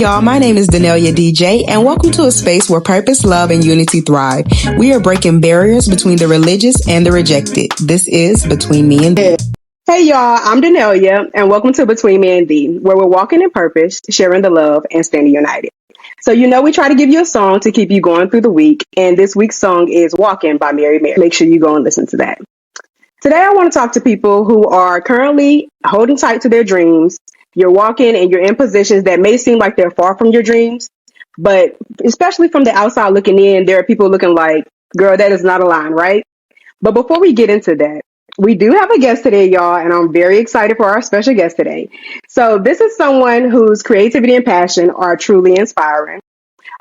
Y'all, my name is Danelia DJ, and welcome to a space where purpose, love, and unity thrive. We are breaking barriers between the religious and the rejected. This is Between Me and Thee. Hey y'all, I'm Danelia, and welcome to Between Me and Thee, where we're walking in purpose, sharing the love, and standing united. So we try to give you a song to keep you going through the week, and this week's song is Walking by Mary Mary. Make sure you go and listen to that. Today I want to talk to people who are currently holding tight to their dreams. You're walking and you're in positions that may seem like they're far from your dreams, but especially from the outside looking in, there are people looking like, girl, that is not a line, right? But before we get into that, we do have a guest today, y'all, and I'm very excited for our special guest today. So this is someone whose creativity and passion are truly inspiring.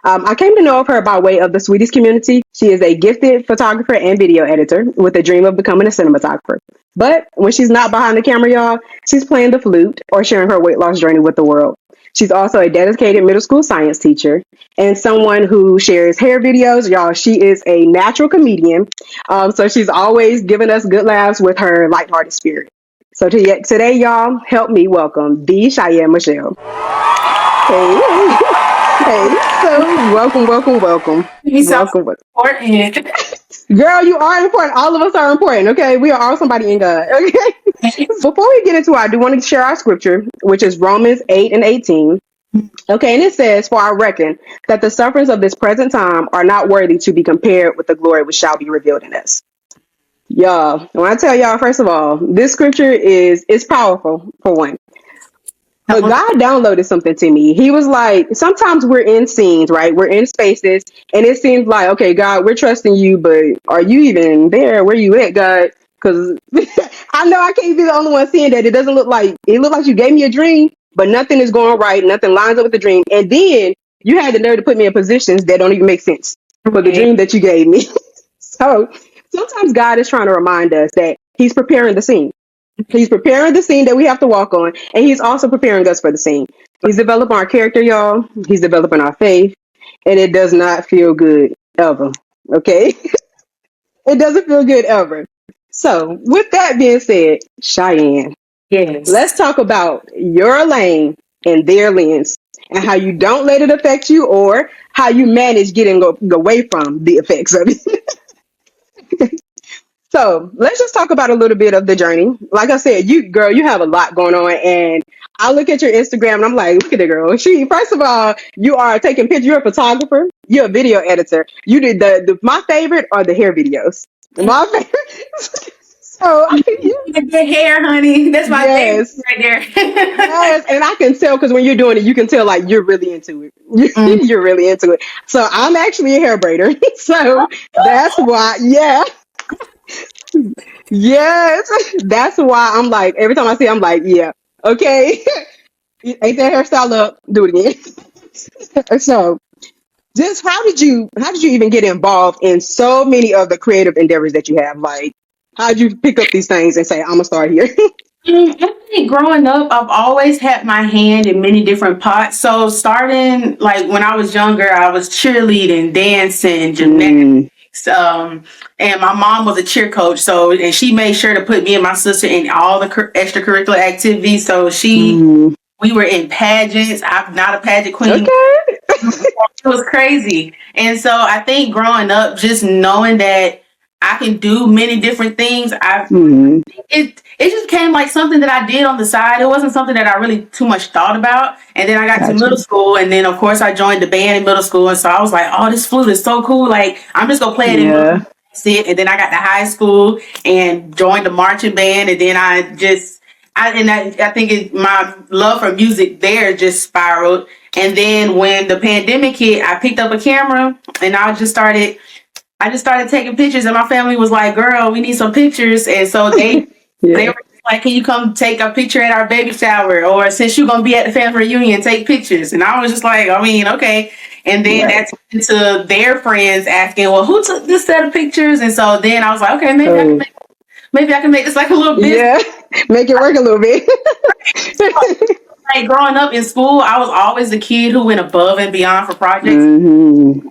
I came to know of her by way of the Sweeties community. She is a gifted photographer and video editor with a dream of becoming a cinematographer. But when she's not behind the camera, y'all, she's playing the flute or sharing her weight loss journey with the world. She's also a dedicated middle school science teacher and someone who shares hair videos. Y'all, she is a natural comedian. So she's always giving us good laughs with her lighthearted spirit. So today, y'all, help me welcome the Chyane Michelle. Hey. Hey, so welcome. You sound important. Girl, you are important. All of us are important, okay? We are all somebody in God, okay? Before we get into it, I do want to share our scripture, which is Romans 8:18. Okay, and it says, "For I reckon that the sufferings of this present time are not worthy to be compared with the glory which shall be revealed in us." Y'all, when I tell y'all, first of all, this scripture is powerful, for one. But God downloaded something to me. He was like, sometimes we're in scenes, right? We're in spaces, and it seems like, okay, God, we're trusting you, but are you even there? Where you at, God? Because I know I can't be the only one seeing that. It looked like you gave me a dream, but nothing is going right. Nothing lines up with the dream. And then you had the nerve to put me in positions that don't even make sense for the dream that you gave me. So sometimes God is trying to remind us that he's preparing the scene. He's preparing the scene that we have to walk on, and he's also preparing us for the scene. He's developing our character, y'all. He's developing our faith, and it does not feel good ever. Okay? It doesn't feel good ever. So, with that being said, Chyane, Yes. let's talk about your lane and their lens and how you don't let it affect you or how you manage getting away from the effects of it. So let's just talk about a little bit of the journey. Like I said, you have a lot going on, and I look at your Instagram and I'm like, look at the girl. First of all, you are taking pictures. You're a photographer. You're a video editor. You did my favorite are the hair videos. My favorite. So the hair, honey. That's my favorite right there. Yes, and I can tell because when you're doing it, you can tell like you're really into it. You're really into it. So I'm actually a hair braider. So that's why, yeah. Yes, that's why I'm like, every time I see it, I'm like, yeah, okay. Ain't that hairstyle up? Do it again. So just how did you even get involved in so many of the creative endeavors that you have? Like, how did you pick up these things and say, I'm gonna start here? I think growing up, I've always had my hand in many different pots. So starting like when I was younger, I was cheerleading, dancing, gymnastics. And my mom was a cheer coach, and she made sure to put me and my sister in all the extracurricular activities. So we were in pageants. I'm not a pageant queen. Okay. It was crazy. And so I think growing up, just knowing that I can do many different things, it just became like something that I did on the side. It wasn't something that I really too much thought about. And then I got to middle school, and then of course I joined the band in middle school, and so I was like, oh, this flute is so cool. Like, I'm just gonna play it in middle school. That's it. And then I got to high school and joined the marching band, and then I think my love for music there just spiraled. And then when the pandemic hit, I picked up a camera and I just started taking pictures, and my family was like, girl, we need some pictures. And so they were like, can you come take a picture at our baby shower? Or since you're going to be at the family reunion, take pictures. And I was just like, okay. And then that's into their friends asking, well, who took this set of pictures? And so then I was like, okay, maybe I can make this like a little business. Yeah, make it work a little bit. Like growing up in school, I was always the kid who went above and beyond for projects.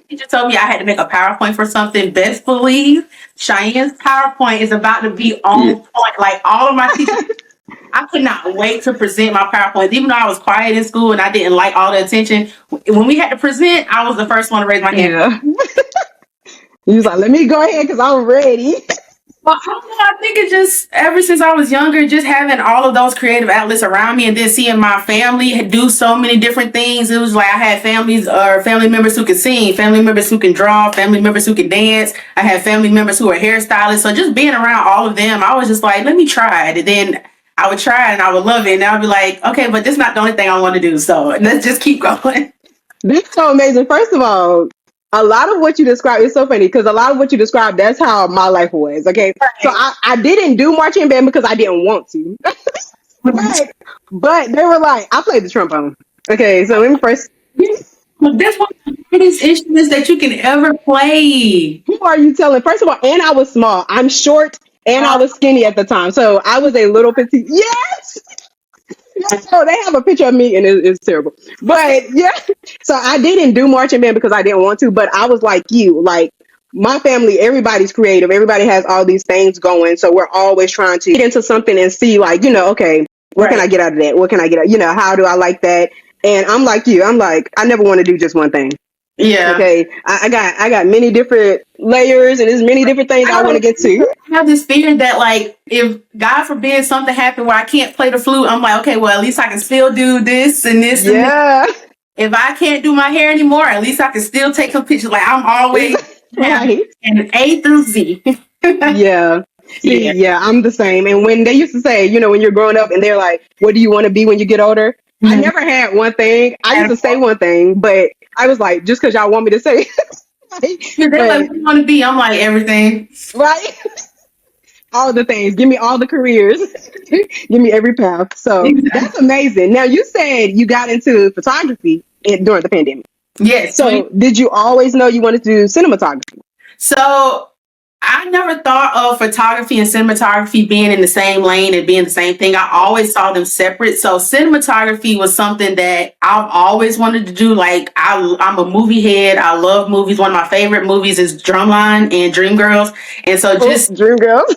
Teacher told me I had to make a PowerPoint for something. Best believe Chyane's PowerPoint is about to be on point. Like all of my teachers I could not wait to present my PowerPoints. Even though I was quiet in school and I didn't like all the attention, when we had to present, I was the first one to raise my hand. Yeah. You was like, let me go ahead because I'm ready. Well, I don't know. I think it's just ever since I was younger, just having all of those creative outlets around me, and then seeing my family do so many different things. It was like I had family members who could sing, family members who can draw, family members who can dance. I had family members who are hairstylists. So just being around all of them, I was just like, let me try it. And then I would try it and I would love it. And I would be like, okay, but this is not the only thing I want to do. So let's just keep going. That's so amazing. First of all, a lot of what you described is so funny because a lot of what you described, that's how my life was. Okay. So I didn't do marching band because I didn't want to. but they were like, I played the trombone. Okay. So let me first. That's one of the biggest instruments that you can ever play. Who are you telling? First of all, and I was small. I'm short and I was skinny at the time. So I was a little petite. Yes. So they have a picture of me and it's terrible. But yeah, so I didn't do marching band because I didn't want to, but I was like you, like my family, everybody's creative. Everybody has all these things going. So we're always trying to get into something and see like, okay, what can I get out of that? What can I get out? How do I like that? And I'm like you, I'm like, I never want to do just one thing. Yeah. Okay. I got many different layers and there's many different things I want to get to. I have this fear that like if God forbid something happened where I can't play the flute, I'm like, okay, well at least I can still do this and this. Yeah. And this. If I can't do my hair anymore, at least I can still take some pictures. Like I'm always right. And A through Z. Yeah. See, yeah, I'm the same. And when they used to say, when you're growing up and they're like, what do you want to be when you get older? Mm-hmm. I never had one thing. I used to say one thing, but I was like, just because y'all want me to say they're like, what do you want to be? I'm like, everything. Right? All the things. Give me all the careers. Give me every path. So that's amazing. Now, you said you got into photography during the pandemic. Yes. So did you always know you wanted to do cinematography? So I never thought of photography and cinematography being in the same lane and being the same thing. I always saw them separate. So cinematography was something that I've always wanted to do. Like I'm a movie head. I love movies. One of my favorite movies is Drumline and Dreamgirls. And so just Dreamgirls.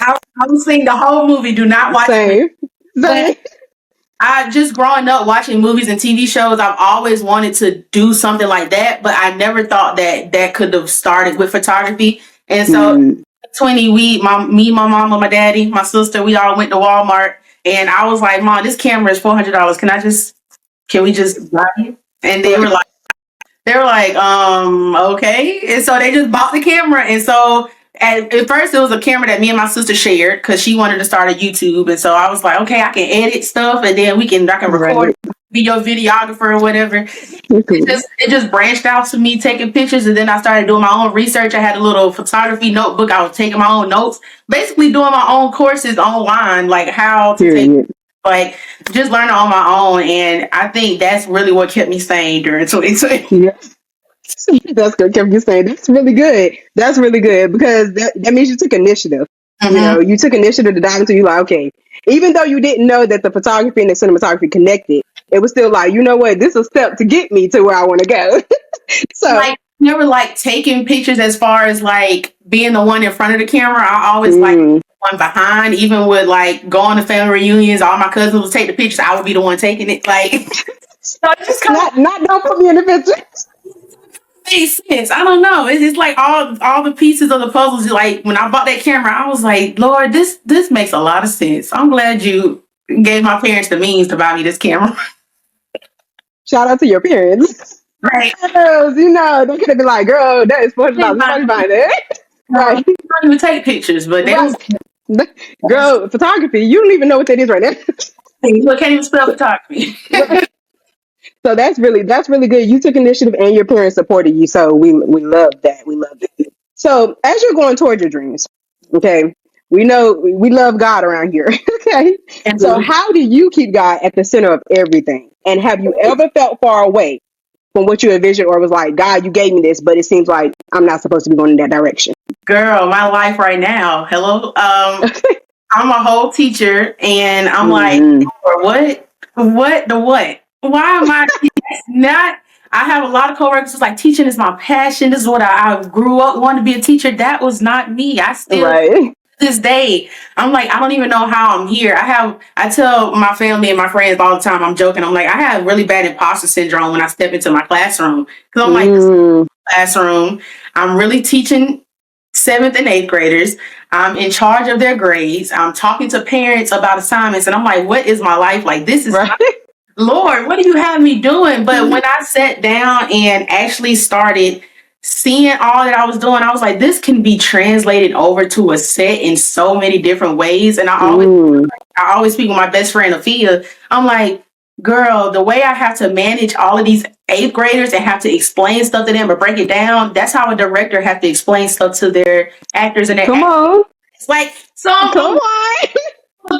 I was seeing the whole movie. Do not watch it. Same. I just growing up watching movies and TV shows, I've always wanted to do something like that, but I never thought that could have started with photography. And so 20, me, my mama, my daddy, my sister, we all went to Walmart and I was like, Mom, this camera is $400. Can we just buy it? And they were like, okay. And so they just bought the camera. And so at first it was a camera that me and my sister shared because she wanted to start a YouTube. And so I was like, okay, I can edit stuff and then I can record, be your videographer or whatever. It just branched out to me taking pictures. And then I started doing my own research. I had a little photography notebook. I was taking my own notes, basically doing my own courses online, like how to take, like just learning on my own. And I think that's really what kept me sane during 2020. Yeah. That's good. Kept you saying that's really good. That's really good because that means you took initiative. Mm-hmm. You took initiative to dive into. You like, okay, even though you didn't know that the photography and the cinematography connected, it was still like, you know what, this is a step to get me to where I want to go. So like never like taking pictures as far as like being the one in front of the camera. I always like one behind. Even with like going to family reunions, all my cousins would take the pictures. I would be the one taking it. Like, so just don't put me in the picture. Makes sense. I don't know. It's just like all the pieces of the puzzles. Like when I bought that camera, I was like, Lord, this makes a lot of sense. I'm glad you gave my parents the means to buy me this camera. Shout out to your parents. Right. Girls, they could have been like, girl, that is $400. Buying it. Right. I don't even take pictures, but they was girl, photography, you don't even know what that is right now. Look, can't even spell photography. So that's really good. You took initiative and your parents supported you. So we love that. We love that. So as you're going towards your dreams, okay, we know we love God around here. Okay. And so how do you keep God at the center of everything? And have you ever felt far away from what you envisioned or was like, God, you gave me this, but it seems like I'm not supposed to be going in that direction? Girl, my life right now. Hello. I'm a whole teacher and I'm like, what? Why am I not? I have a lot of coworkers who's like, teaching is my passion. This is what I grew up wanting to be a teacher. That was not me. I still This day, I'm like, I don't even know how I'm here. I tell my family and my friends all the time, I'm joking. I'm like, I have really bad imposter syndrome when I step into my classroom. Because I'm like, this classroom, I'm really teaching seventh and eighth graders. I'm in charge of their grades. I'm talking to parents about assignments. And I'm like, what is my life like? This is Right. Lord, what do you have me doing? But when I sat down and actually started seeing all that I was doing, I was like, this can be translated over to a set in so many different ways. And I always speak with my best friend Afia. I'm like, girl, the way I have to manage all of these eighth graders and have to explain stuff to them or break it down, that's how a director have to explain stuff to their actors and their Come on. It's like Come on.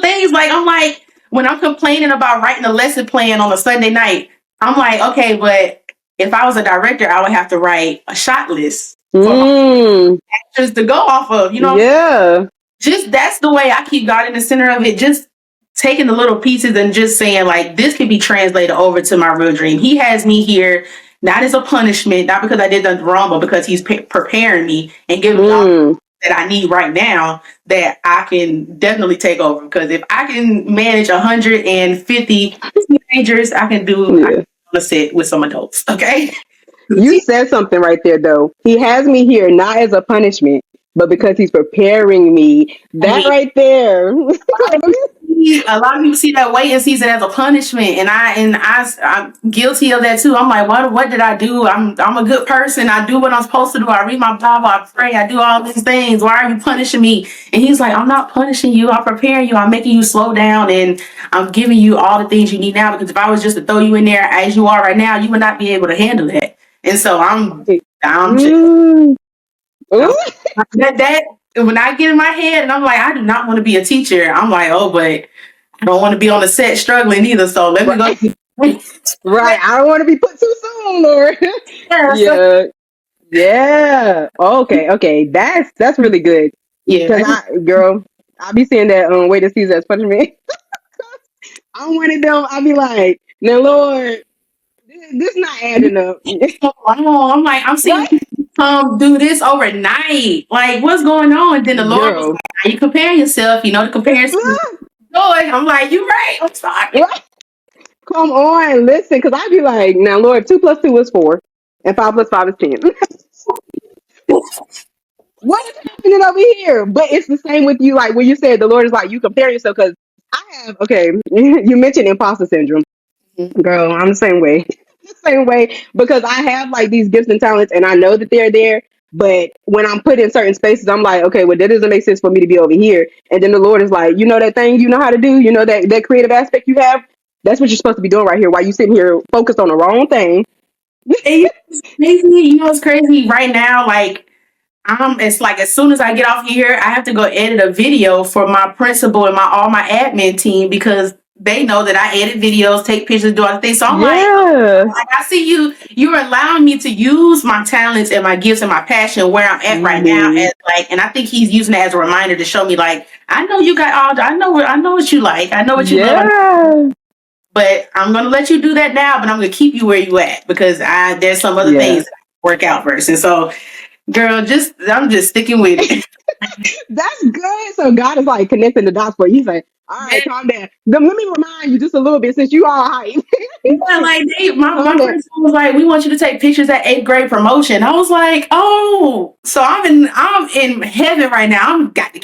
things like I'm like when I'm complaining about writing a lesson plan on a Sunday night, I'm like, okay, but if I was a director, I would have to write a shot list for my actors to go off of, you know? Yeah. Just that's the way I keep God in the center of it. Just taking the little pieces and just saying like this can be translated over to my real dream. He has me here not as a punishment, not because I did nothing wrong, but because he's preparing me and giving me all that I need right now that I can definitely take over. Because if I can manage 150 teenagers, I can do a set with some adults. Okay. You said something right there, though. He has me here not as a punishment, but because he's preparing me. That right there. A lot of people see that waiting season as a punishment, and I'm guilty of that too. I'm like, what did I do? I'm a good person. I do what I'm supposed to do. I read my Bible. I pray. I do all these things. Why are you punishing me? And he's like, I'm not punishing you. I'm preparing you. I'm making you slow down, and I'm giving you all the things you need now. Because if I was just to throw you in there as you are right now, you would not be able to handle that. And so I'm that when I get in my head and I'm like, I do not want to be a teacher. I'm like, oh, but I don't want to be on the set struggling either. So let me go. Right. I don't want to be put too soon, Lord. Yeah. Okay. That's really good. Yeah. Because I be seeing that way to see as punishment. I'm one of them. I be like, now Lord, this not adding up. I'm like, I'm seeing you do this overnight. Like, what's going on? And then the Lord was like, are you comparing yourself? You know, the comparison. I'm like, you're right. I'm sorry. Come on, listen, because I be like, now Lord, 2 + 2 is 4, and 5 + 5 is 10. What is happening over here? But it's the same with you, like when you said the Lord is like, you compare yourself, because you mentioned imposter syndrome. Girl, I'm the same way. The same way, because I have like these gifts and talents, and I know that they're there. But when I'm put in certain spaces, I'm like, okay, well, that doesn't make sense for me to be over here. And then the Lord is like, you know that thing you know how to do? You know that creative aspect you have? That's what you're supposed to be doing right here. While you sitting here focused on the wrong thing. It's crazy. You know, it's crazy right now. Like, it's like as soon as I get off here, I have to go edit a video for my principal and all my admin team because they know that I edit videos, take pictures, do all the things. So I'm like, I see you're allowing me to use my talents and my gifts and my passion where I'm at right now. And I think he's using it as a reminder to show me like, I know you got I know what you like. I know what you love. But I'm going to let you do that now, but I'm going to keep you where you at because there's some other things that work out first. And so, girl, I'm just sticking with it. That's good. So God is like connecting the dots for you. He's like, all right, calm down. Let me remind you just a little bit since you all hype. Like my principal was like, we want you to take pictures at 8th grade promotion. I was like, oh, so I'm in heaven right now. I got 2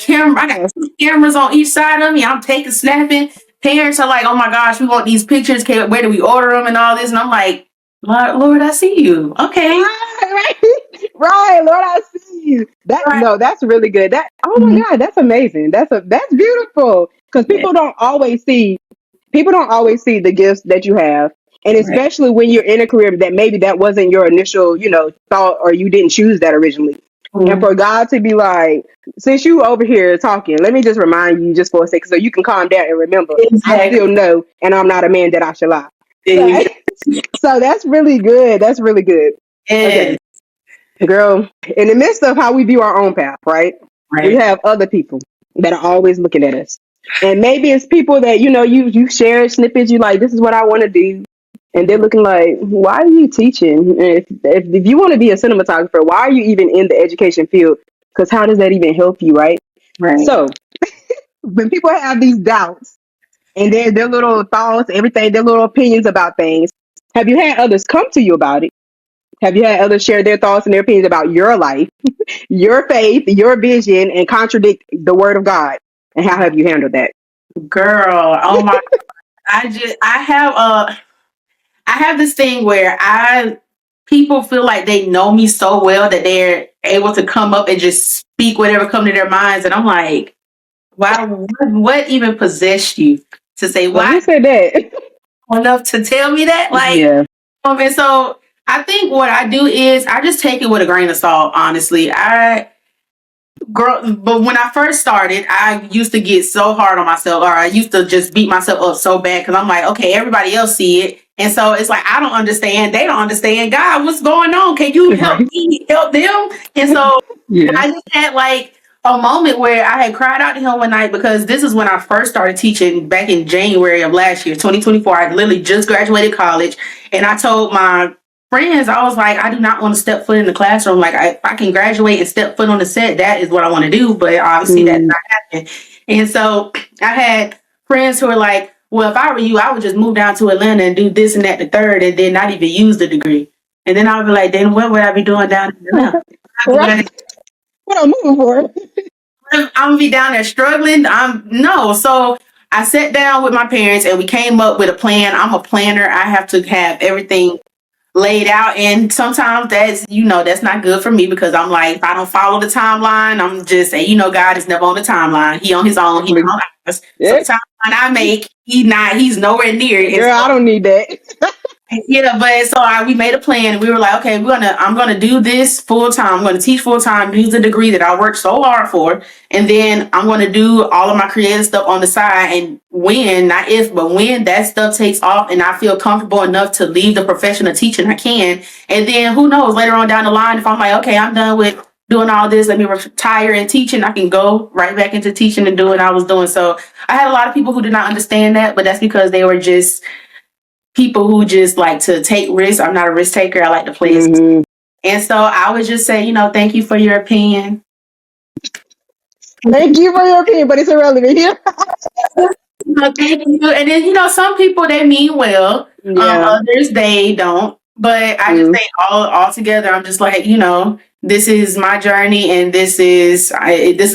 cameras on each side of me. I'm snapping. Parents are like, oh my gosh, we want these pictures. Where do we order them and all this? And I'm like, Lord, I see you. Okay. Right. Lord, I see you. That's really good. Oh my God, that's amazing. That's beautiful. Because people don't always see the gifts that you have. And especially when you're in a career that maybe that wasn't your initial, thought, or you didn't choose that originally. And for God to be like, since you over here talking, let me just remind you just for a second so you can calm down and remember, I still know, and I'm not a man that I shall lie. So that's really good. That's really good. Okay. Girl, in the midst of how we view our own path, right? We have other people that are always looking at us. And maybe it's people that, you share snippets, you like, this is what I want to do. And they're looking like, why are you teaching? If you want to be a cinematographer, why are you even in the education field? Because how does that even help you, right? Right. So when people have these doubts and their little thoughts, everything, their little opinions about things, have you had others come to you about it? Have you had others share their thoughts and their opinions about your life, your faith, your vision, and contradict the word of God? And how have you handled that? Girl, oh my, I have this thing where people feel like they know me so well that they're able to come up and just speak whatever come to their minds, and I'm like, wow, what even possessed you to say Well, why who said that? enough to tell me that? Like, Yeah. and so I think what I do is I just take it with a grain of salt. Honestly, but when I first started, I used to get so hard on myself, or I used to just beat myself up so bad because I'm like, okay, everybody else see it, and so it's like I don't understand, they don't understand. God, what's going on? Can you help me help them? And so Yeah. I just had like a moment where I had cried out to him one night because this is when I first started teaching back in January of last year, 2024. I literally just graduated college, and I told my friends, I was like, I do not want to step foot in the classroom. Like, if I can graduate and step foot on the set, that is what I want to do. But obviously, that's not happening. And so I had friends who were like, well, if I were you, I would just move down to Atlanta and do this and that, the third, and then not even use the degree. And then I would be like, then what would I be doing down in Atlanta? Right. What I'm moving for? I'm gonna be down there struggling. No. So I sat down with my parents and we came up with a plan. I'm a planner. I have to have everything laid out, and sometimes that's not good for me because I'm like, if I don't follow the timeline, I'm just saying, God is never on the timeline. He on his own. He on ours. So the timeline I make, he's nowhere near it. Girl, I don't need that. Yeah, but so we made a plan, and we were like, okay, I'm gonna do this full time. I'm gonna teach full time, use the degree that I worked so hard for, and then I'm gonna do all of my creative stuff on the side. And when, not if, but when that stuff takes off, and I feel comfortable enough to leave the profession of teaching, I can. And then who knows, later on down the line, if I'm like, okay, I'm done with doing all this, let me retire and teaching, I can go right back into teaching and doing what I was doing. So I had a lot of people who did not understand that, but that's because they were just people who just like to take risks. I'm not a risk taker. I like to play. And so I would just say, thank you for your opinion. Thank you for your opinion, but it's irrelevant here. Thank you. And then, some people, they mean well. Yeah. Others, they don't. But I just think all together, I'm just like, this is my journey, and this is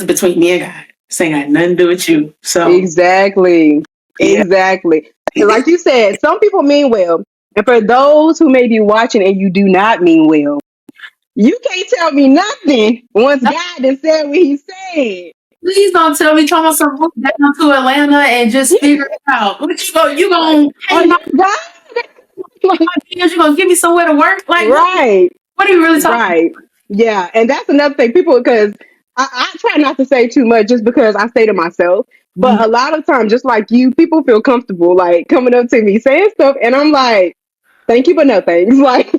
between me and God. This ain't got nothing to do with you. So Exactly. Yeah. Exactly. Like you said, some people mean well. And for those who may be watching and you do not mean well, you can't tell me nothing once God has said what he said. Please don't tell me come on some move down to Atlanta and just figure it out. What you gonna Oh, pay my God. bills? You gonna give me somewhere to work? Like Right. what are you really talking Right. Yeah. And that's another thing. People, because I try not to say too much just because I say to myself. But a lot of times, just like you, people feel comfortable like coming up to me saying stuff. And I'm like, thank you, but no thanks. Like,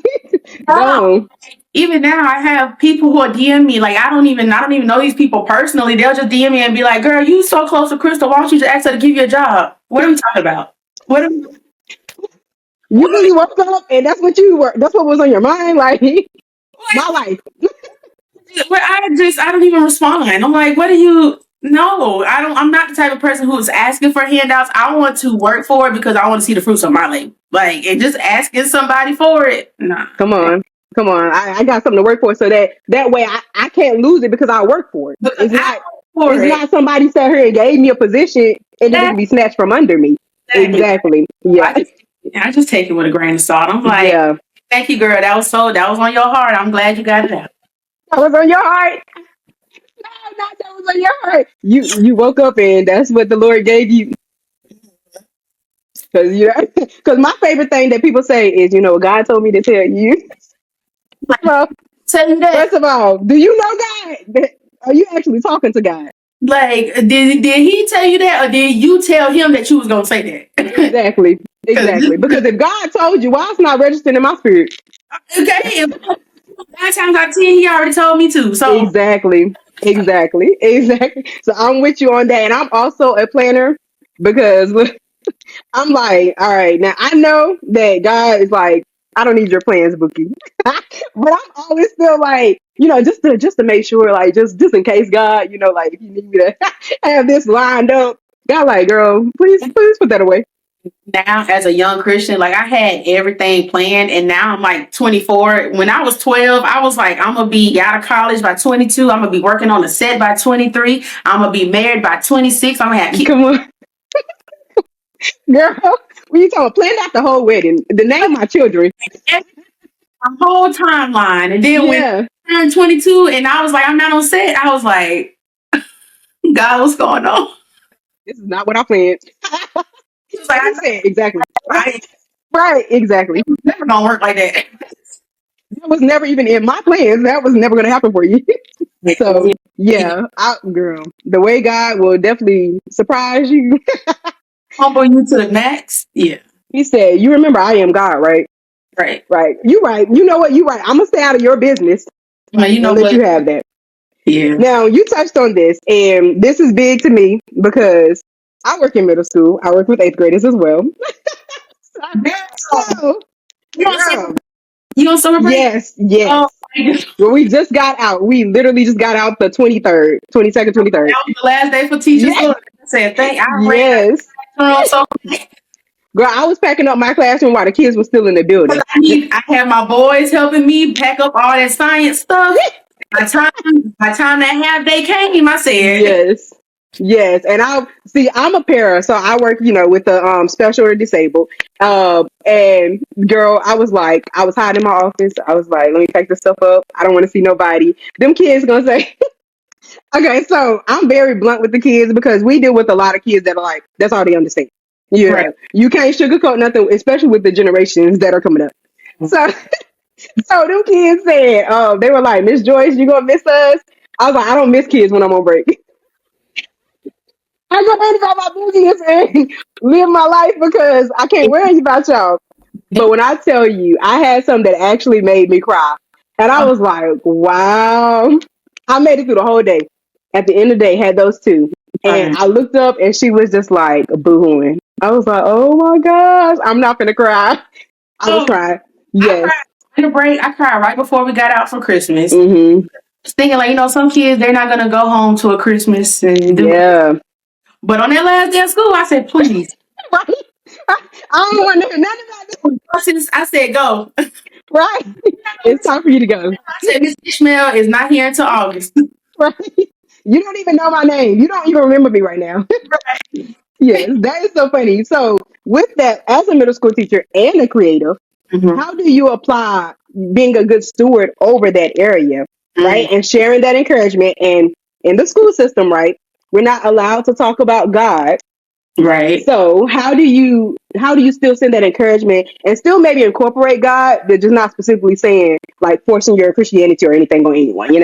no. Even now, I have people who are DM me. Like I don't even know these people personally. They'll just DM me and be like, "Girl, you so close to Crystal. Why don't you just ask her to give you a job?" What are we talking about? You really woke up and that's what was on your mind? Like, my life. But I don't even respond. I'm like, what are you? No, I don't. I'm not the type of person who's asking for handouts. I want to work for it because I want to see the fruits of my labor. Like, and just asking somebody for it, nah. Come on. I got something to work for, so that way I can't lose it because I work for it. Because It's not somebody sat here and gave me a position and it can be snatched from under me. Exactly. Yeah. I just take it with a grain of salt. I'm like, yeah. Thank you, girl. That was on your heart. I'm glad you got it out. That was on your heart. No, not that was on your heart. You woke up and that's what the Lord gave you. Because my favorite thing that people say is, God told me to tell you. Well, Tell you that. first of all, do you know God? Are you actually talking to God? Like, did he tell you that, or did you tell him that you was gonna say that? Exactly. Because if God told you, why it's not registering in my spirit? Okay. 9 times out of 10, he already told me to. So Exactly. So I'm with you on that, and I'm also a planner because I'm like, all right, now I know that God is like I don't need your plans, Bookie. But I'm always still like, just to make sure, like, just in case, God, like, if you need me to have this lined up, God, like, girl, please put that away. Now, as a young Christian, like I had everything planned, and now I'm like 24. When I was 12, I was like, I'm gonna be out of college by 22. I'm gonna be working on the set by 23. I'm gonna be married by 26. I'm gonna have kids. Come on, girl. When you talking, planned out the whole wedding, the name of my children. A whole timeline. And then when Yeah, I turned 22 and I was like, I'm not on set, I was like, God, what's going on? this is not what I planned. He was like, What I he know said, exactly. I Right, exactly. it's never gonna work like that. That was never even in my plans. That was never going to happen for you. So yeah, girl, the way God will definitely surprise you. Humble you to the max. Yeah. He said, "You remember I am God, right? Right. Right. You right. You know what? You right. I'm gonna stay out of your business Now, you know and let what? you have that." Yeah. Now you touched on this, and this is big to me because I work in middle school. I work with eighth graders as well. Girl, So, you on summer, girl, you on summer break? yes, Oh, yes. my God. Well, we just got out. We literally just got out the 23rd, 22nd, 23rd. That was the last day for teachers. Yes, Look, I said, thank I ran yes. out so Girl, I was packing up my classroom while the kids were still in the building. I have my boys helping me pack up all that science stuff. By the time that half day came, I said, Yes. Yes. And I'm a para, so I work, with the special or disabled. And girl, I was hiding in my office. I was like, let me pack this stuff up. I don't want to see nobody. Them kids gonna say okay, so I'm very blunt with the kids because we deal with a lot of kids that are like, that's all they understand. right. You can't sugarcoat nothing, especially with the generations that are coming up. So so them kids said, they were like, Miss Joyce, you gonna miss us? I was like, I don't miss kids when I'm on break. I go in about my business and live my life because I can't worry about y'all. But when I tell you, I had something that actually made me cry. And I was like, wow. I made it through the whole day. At the end of the day, had those two. And I looked up and she was just like boo-hooing. I was like, oh my gosh, I'm not gonna cry. I was Oh, crying. I Yes. cried in the break. I cried right before we got out for Christmas. Mm-hmm. Just thinking like, some kids they're not gonna go home to a Christmas and do. Yeah. But on that last day of school, I said, please. Right. I don't want to hear nothing about this. I said, go. Right. It's time for you to go. I said, Miss Ishmael is not here until August. Right. You don't even know my name. You don't even remember me right now. Yes, that is so funny. So, with that, as a middle school teacher and a creative, Mhm. how do you apply being a good steward over that area, right? Mm. And sharing that encouragement. And in the school system, right, we're not allowed to talk about God. Right. So, how do you still send that encouragement and still maybe incorporate God, but just not specifically saying like forcing your Christianity or anything on anyone?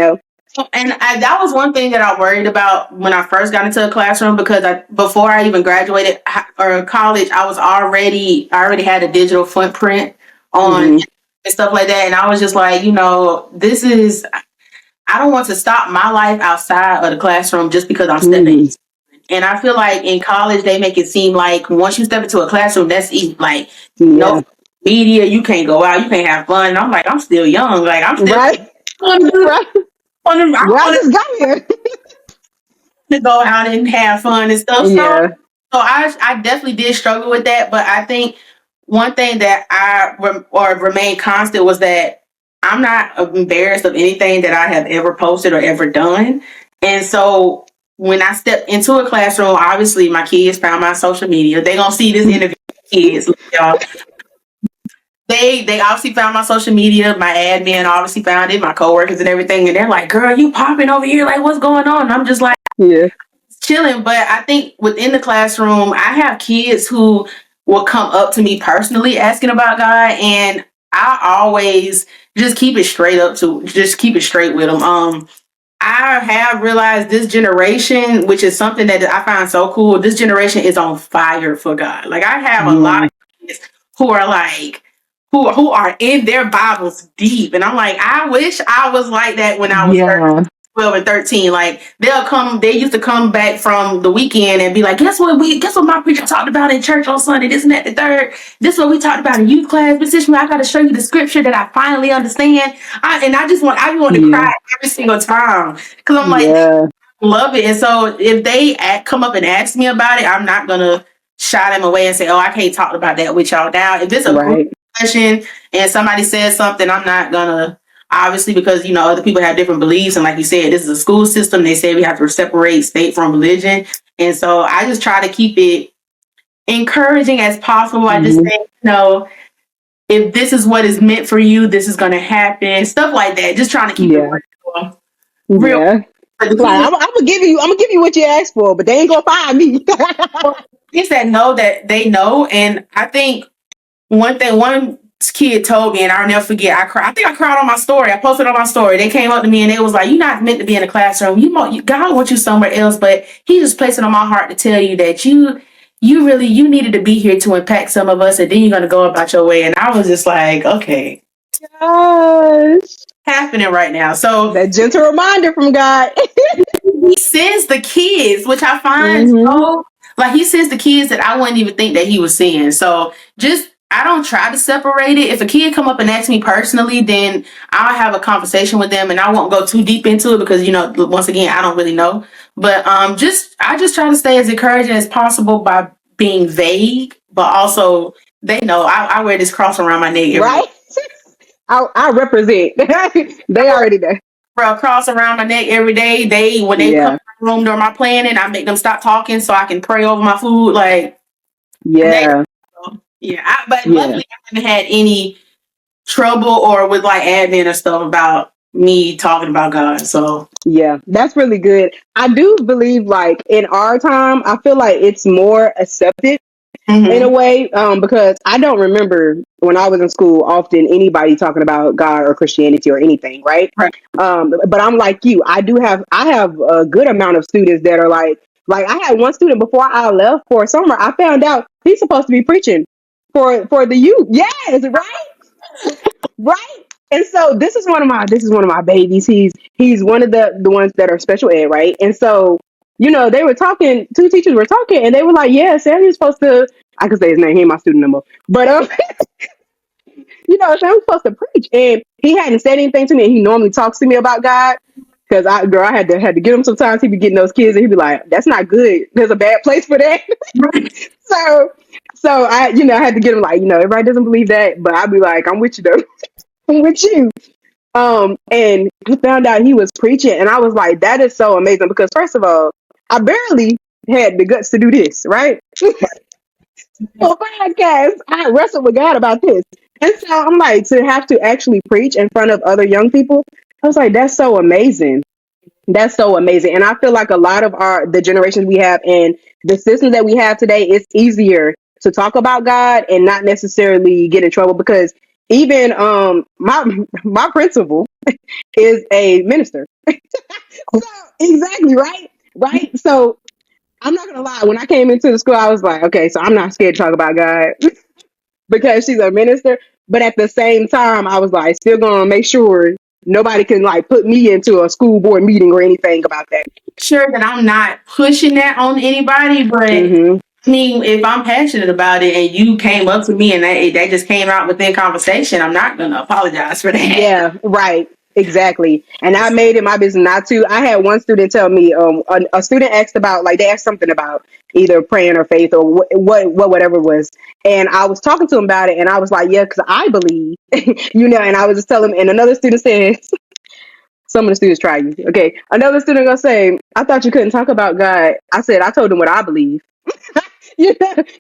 And that was one thing that I worried about when I first got into a classroom because before I even graduated or college, I already had a digital footprint on Mm-hmm. and stuff like that. And I was just like, I don't want to stop my life outside of the classroom just because I'm stepping. Mm-hmm. And I feel like in college, they make it seem like once you step into a classroom, that's easy. Like, Yeah. no media, you can't go out, you can't have fun. And I'm like, I'm still young. Like, I'm still Right. Right. I Well, I want just got here. to go out and have fun and stuff. Yeah. So I definitely did struggle with that. But I think one thing that remained constant was that I'm not embarrassed of anything that I have ever posted or ever done. And so when I stepped into a classroom, obviously my kids found my social media. They gonna see this interview, kids, y'all. They obviously found my social media. My admin obviously found it. My coworkers and everything, and they're like, "Girl, you popping over here? Like, what's going on?" And I'm just like, Yeah. chilling. But I think within the classroom, I have kids who will come up to me personally asking about God, and I always just keep it straight with them. I have realized this generation, which is something that I find so cool. This generation is on fire for God. Like I have a lot of kids who are like who are in their Bibles deep, and I'm like, I wish I was like that when I was 13. Yeah. 12 and 13. Like they used to come back from the weekend and be like, guess what my preacher talked about in church on Sunday, this and that, the third. This is what we talked about in youth class. Position, I gotta show you the scripture that I finally understand. I want to cry every single time. Cause I'm like, Yeah. love it. And so if they come up and ask me about it, I'm not gonna shy them away and say, oh, I can't talk about that with y'all now. If it's a group discussion and somebody says something, I'm not gonna, obviously, because other people have different beliefs, and like you said, this is a school system. They say we have to separate state from religion, and so I just try to keep it encouraging as possible. I just think, if this is what is meant for you, this is going to happen. Stuff like that. Just trying to keep it real. Yeah. Like, I'm gonna give you what you asked for, but they ain't gonna fire me. Kids that know that they know, and I think one kid told me, and I'll never forget. I think I cried on my story. I posted on my story. They came up to me and they was like, "You're not meant to be in a classroom. God wants you somewhere else, but He just placed it on my heart to tell you that you needed to be here to impact some of us, and then you're gonna go about your way." And I was just like, "Okay, gosh, happening right now." So that gentle reminder from God. He sends the kids, which I find so, like, He sends the kids that I wouldn't even think that He was seeing. So I don't try to separate it. If a kid come up and ask me personally, then I'll have a conversation with them, and I won't go too deep into it because once again, I don't really know. But I just try to stay as encouraging as possible by being vague, but also they know I wear this cross around my neck, right? I represent. They already know. A cross around my neck every day. When they come to my room during my planning, I make them stop talking so I can pray over my food. Like, but luckily I haven't had any trouble or with like admin or stuff about me talking about God. So yeah, that's really good. I do believe, like, in our time, I feel like it's more accepted in a way, because I don't remember when I was in school often anybody talking about God or Christianity or anything, right? But I'm like you. I have a good amount of students that are like I had one student before I left for summer. I found out he's supposed to be preaching for the youth. Yes, right. And so this is one of my babies. He's one of the ones that are special ed, right? And so they were talking. Two teachers were talking, and they were like, "Yeah, Sammy's supposed to." I could say his name. He ain't my student no more. But Sammy's supposed to preach, and he hadn't said anything to me. And he normally talks to me about God because I had to get him. Sometimes he'd be getting those kids, and he'd be like, "That's not good. There's a bad place for that." So I had to get him, like, everybody doesn't believe that, but I'd be like, "I'm with you though. I'm with you." And I found out he was preaching, and I was like, that is so amazing because, first of all, I barely had the guts to do this, right? For podcast, I wrestled with God about this. And so I'm like, to have to actually preach in front of other young people, I was like, that's so amazing. That's so amazing. And I feel like a lot of the generations we have and the system that we have today, it's easier to talk about God and not necessarily get in trouble because even my principal is a minister. So, exactly, right. So I'm not gonna lie. When I came into the school, I was like, okay, so I'm not scared to talk about God because she's a minister. But at the same time, I was like, still gonna make sure nobody can like put me into a school board meeting or anything about that. Sure that I'm not pushing that on anybody, but I mean, if I'm passionate about it and you came up to me and that just came out within conversation, I'm not going to apologize for that. Yeah, right. Exactly. And I made it my business not to. I had one student tell me, a student asked about, like, they asked something about either praying or faith or whatever it was. And I was talking to him about it and I was like, yeah, because I believe, and I was just telling him. And another student said, some of the students try you. Okay. Another student gonna say, I thought you couldn't talk about God. I said, I told them what I believe.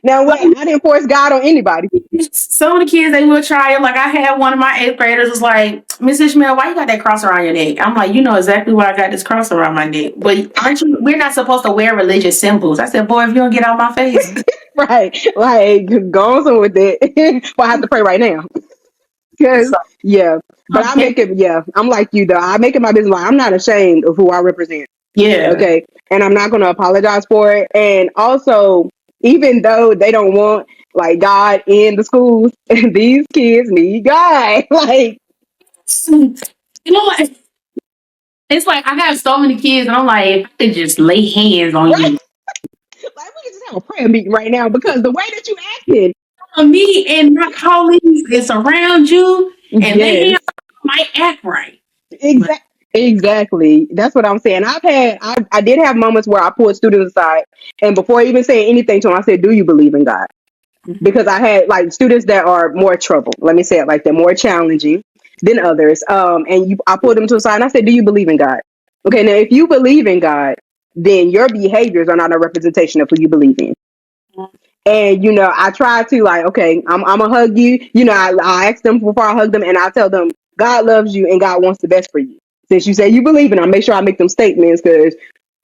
Now, what? I didn't force God on anybody. Some of the kids, they will try it. Like, I had one of my 8th graders was like, Miss Ishmael, why you got that cross around your neck? I'm like, you know exactly why I got this cross around my neck. But we're not supposed to wear religious symbols. I said, boy, if you don't get out my face. Right. Like, go on with it. Well, I have to pray right now. Because, yeah. But I make it, I'm like you, though. I make it my business. Like, I'm not ashamed of who I represent. Yeah. Okay. And I'm not going to apologize for it. And also, even though they don't want, like, God in the schools, these kids need God. Like, you know what? It's like I have so many kids, and I'm like, if I could just lay hands on Right? you. Like we can just have a prayer meeting right now because the way that you acted. Me and my colleagues is around you, and lay Yes. hands might act right. But Exactly. Exactly. That's what I'm saying. I did have moments where I pulled students aside and before even saying anything to them, I said, "Do you believe in God?" Because I had like students that are more trouble. Let me say it like that, more challenging than others. I pulled them to the side and I said, "Do you believe in God?" Okay, now if you believe in God, then your behaviors are not a representation of who you believe in. And I try to like, okay, I'm gonna hug you. I ask them before I hug them, and I tell them God loves you and God wants the best for you. Since you say you believe in, I make sure I make them statements because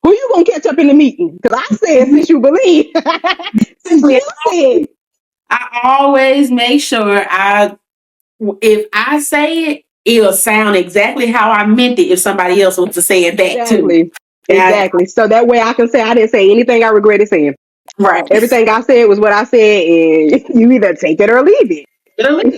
who you gonna catch up in the meeting? Because I said since you believe, since you said, I always make sure if I say it, it'll sound exactly how I meant it if somebody else was to say it back to me. exactly, And exactly. So that way I can say I didn't say anything I regretted saying. right. Everything I said was what I said, and you either take it or leave it.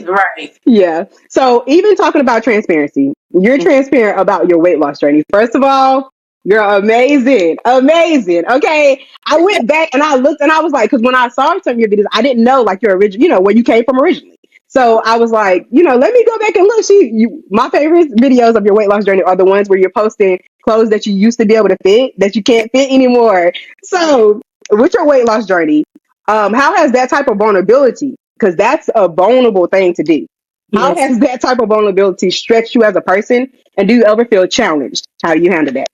Right. Yeah. So even talking about transparency, you're transparent about your weight loss journey. First of all, you're amazing. Amazing. Okay. I went back and I looked and I was like, because when I saw some of your videos, I didn't know like your original, where you came from originally. So I was like, let me go back and look. My favorite videos of your weight loss journey are the ones where you're posting clothes that you used to be able to fit that you can't fit anymore. So with your weight loss journey, how has that type of vulnerability, because that's a vulnerable thing to do, how Yes. has that type of vulnerability stretched you as a person? And do you ever feel challenged? How do you handle that?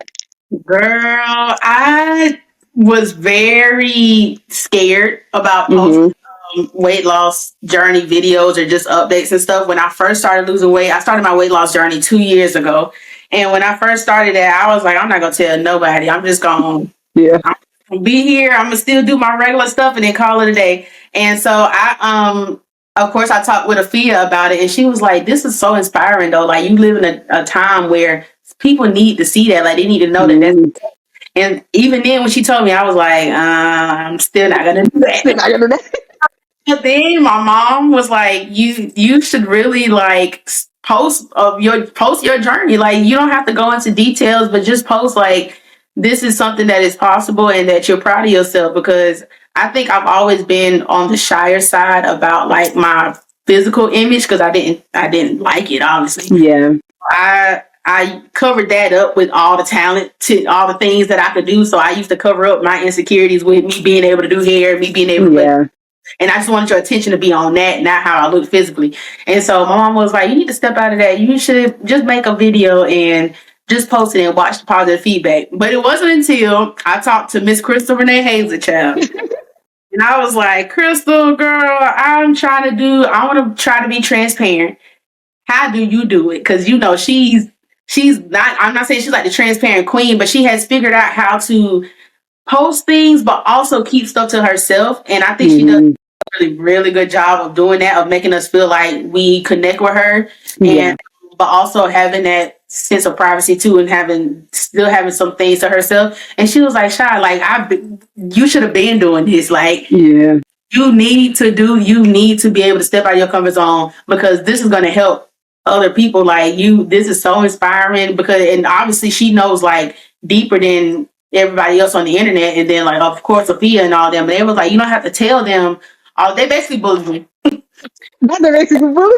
Girl, I was very scared about posting Mm-hmm. weight loss journey videos or just updates and stuff. When I first started losing weight, I started my weight loss journey 2 years ago. And when I first started that, I was like, I'm not going to tell nobody. I'm just going Yeah. to be here. I'm going to still do my regular stuff and then call it a day. And so of course, I talked with Afia about it, and she was like, this is so inspiring, though. Like, you live in a time where people need to see that. Like, they need to know that that's. Mm-hmm. And even then, when she told me, I was like, I'm still not going to do that. I gotta do that. But then my mom was like, you should really like post your journey. Like, you don't have to go into details, but just post like this is something that is possible and that you're proud of yourself. Because I think I've always been on the shyer side about like my physical image because I didn't like it, obviously. Yeah. I covered that up with all the talent to all the things that I could do. So I used to cover up my insecurities with me being able to do hair, me being able to Yeah. and I just wanted your attention to be on that, not how I look physically. And so my mom was like, you need to step out of that. You should just make a video and just post it and watch the positive feedback. But it wasn't until I talked to Miss Crystal Renee Hazel, child. And I was like, Crystal, girl, I want to try to be transparent. How do you do it? Because, she's not, I'm not saying she's like the transparent queen, but she has figured out how to post things, but also keep stuff to herself. And I think she does Mm-hmm. really, really good job of doing that, of making us feel like we connect with her, Yeah. and but also having that sense of privacy too, and still having some things to herself. And she was like, "Shy, like you should have been doing this. Like Yeah. you need to be able to step out of your comfort zone because this is going to help other people like you. This is so inspiring because, and obviously she knows like deeper than everybody else on the internet. And then like, of course, Sophia and all them, they was like, you don't have to tell them. They basically bullied me. Not the Mexican bully.